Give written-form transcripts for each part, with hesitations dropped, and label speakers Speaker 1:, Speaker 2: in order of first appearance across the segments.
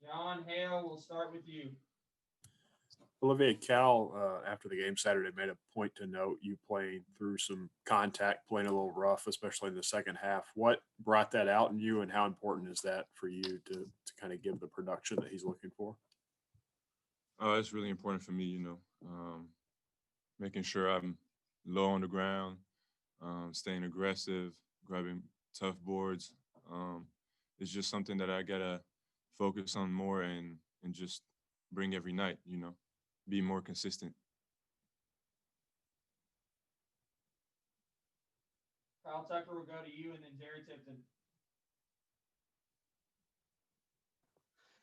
Speaker 1: John Hale, we'll start with you.
Speaker 2: Olivier, Cal, after the game Saturday, made a point to note you playing through some contact, playing a little rough, especially in the second half. What brought that out in you, and how important is that for you to kind of give the production that he's looking for?
Speaker 3: It's really important for me, making sure I'm low on the ground, staying aggressive, grabbing tough boards. It's just something that I gotta focus on more and just bring every night, be more consistent.
Speaker 1: Kyle Tucker will go to you, and then Jerry Tipton.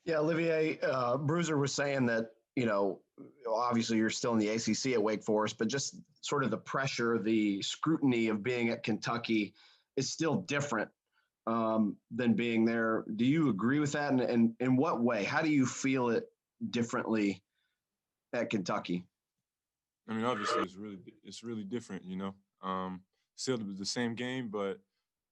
Speaker 4: Yeah, Olivier, Bruiser was saying that, obviously you're still in the ACC at Wake Forest, but just sort of the pressure, the scrutiny of being at Kentucky is still different than being there. Do you agree with that? And in what way? How do you feel it differently at Kentucky?
Speaker 3: I mean, obviously it's really different, Still the same game, but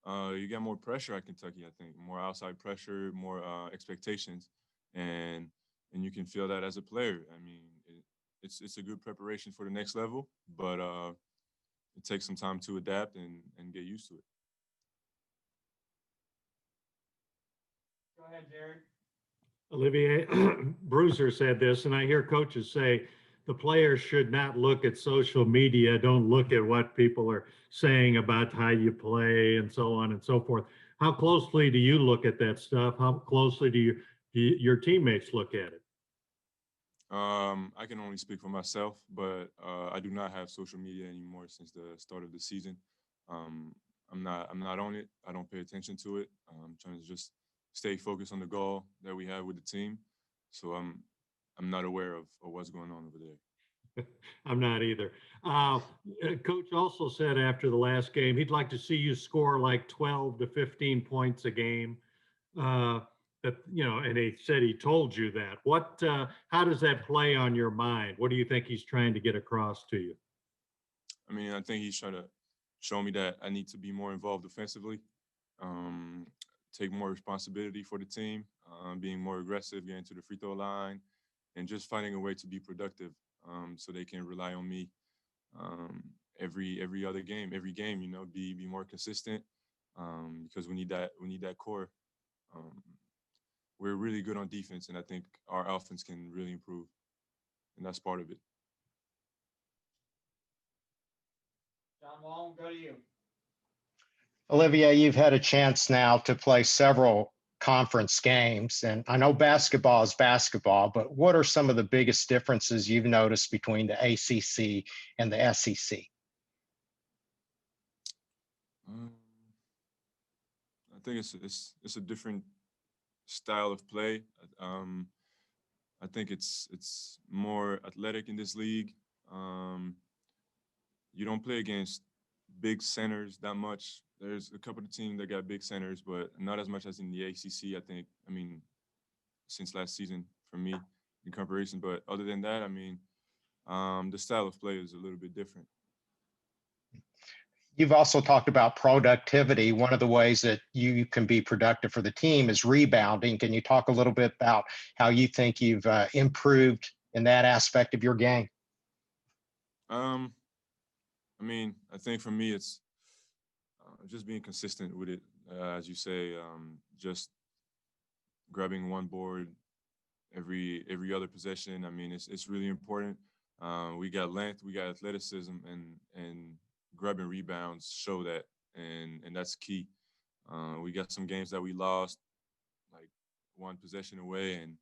Speaker 3: you got more pressure at Kentucky, I think. More outside pressure, more expectations. And you can feel that as a player. I mean, it's a good preparation for the next level, but it takes some time to adapt and get used to it.
Speaker 1: Go ahead, Jerry.
Speaker 5: Olivier, Bruiser said this, and I hear coaches say the players should not look at social media, don't look at what people are saying about how you play and so on and so forth. How closely do you look at that stuff? How closely do your teammates look at it?
Speaker 3: I can only speak for myself, but I do not have social media anymore since the start of the season. I'm not on it. I don't pay attention to it. I'm trying to just stay focused on the goal that we have with the team. So I'm not aware of what's going on over there.
Speaker 5: I'm not either. Coach also said after the last game, he'd like to see you score like 12 to 15 points a game. And he said he told you that. How does that play on your mind? What do you think he's trying to get across to you?
Speaker 3: I mean, I think he's trying to show me that I need to be more involved defensively, take more responsibility for the team, being more aggressive, getting to the free throw line, and just finding a way to be productive so they can rely on me every other game, be more consistent because we need that core. We're really good on defense, and I think our offense can really improve, and that's part of it.
Speaker 1: John Wall, go to you.
Speaker 6: Olivier, you've had a chance now to play several conference games, and I know basketball is basketball, but what are some of the biggest differences you've noticed between the ACC and the SEC?
Speaker 3: I think it's a different style of play. I think it's more athletic in this league. You don't play against big centers that much. There's a couple of teams that got big centers, but not as much as in the ACC, I think. I mean, since last season for me in comparison. But other than that, I mean, the style of play is a little bit different.
Speaker 6: You've also talked about productivity. One of the ways that you can be productive for the team is rebounding. Can you talk a little bit about how you think you've improved in that aspect of your game?
Speaker 3: I mean, I think for me, it's just being consistent with it. As you say, just grabbing one board every other possession. I mean, it's really important. We got length, we got athleticism, and grabbing rebounds show that, and that's key. We got some games that we lost, like one possession away, and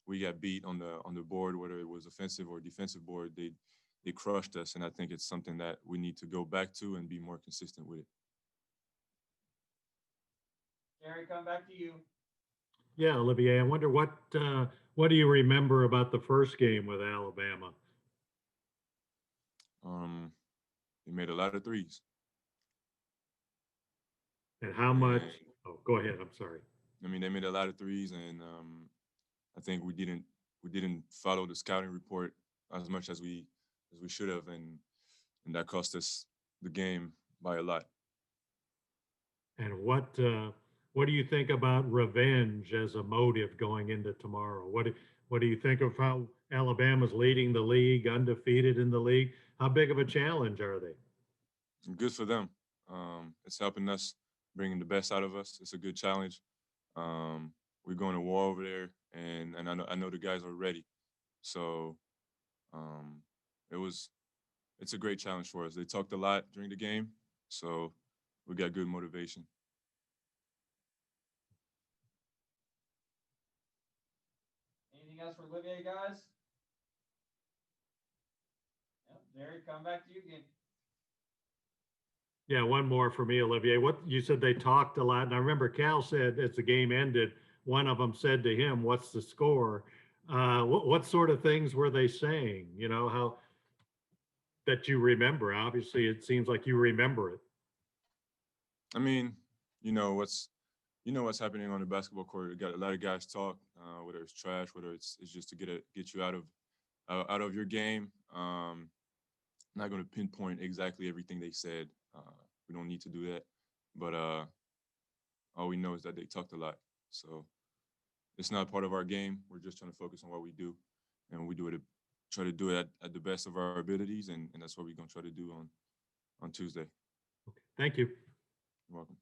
Speaker 3: we got beat on the board, whether it was offensive or defensive board. They crushed us, and I think it's something that we need to go back to and be more consistent with it.
Speaker 1: Jerry, come back to you.
Speaker 5: Yeah, Olivier, I wonder what do you remember about the first game with Alabama?
Speaker 3: They made a lot of threes.
Speaker 5: And how much? Oh, go ahead. I'm sorry.
Speaker 3: I mean, they made a lot of threes, and I think we didn't follow the scouting report as much as we should have, and that cost us the game by a lot.
Speaker 5: And What do you think about revenge as a motive going into tomorrow? What do you think of how Alabama's leading the league, undefeated in the league? How big of a challenge are they?
Speaker 3: Good for them. It's helping us, bringing the best out of us. It's a good challenge. We're going to war over there, and I know the guys are ready. So um, it's a great challenge for us. They talked a lot during the game, so we got good motivation.
Speaker 1: Anything else for Olivier, guys? Yep, Jerry, come back to you again.
Speaker 5: Yeah, one more for me, Olivier. What you said they talked a lot, and I remember Cal said as the game ended, one of them said to him, "What's the score?" What sort of things were they saying? You know, how that you remember? Obviously, it seems like you remember it.
Speaker 3: I mean, you know what's happening on the basketball court. You got a lot of guys talk, whether it's trash, whether it's just to get you out of your game. Not going to pinpoint exactly everything they said. We don't need to do that, but all we know is that they talked a lot. So it's not part of our game. We're just trying to focus on what we do, and we try to do it at the best of our abilities, and that's what we're gonna try to do on Tuesday.
Speaker 5: Okay. Thank you.
Speaker 3: You're welcome.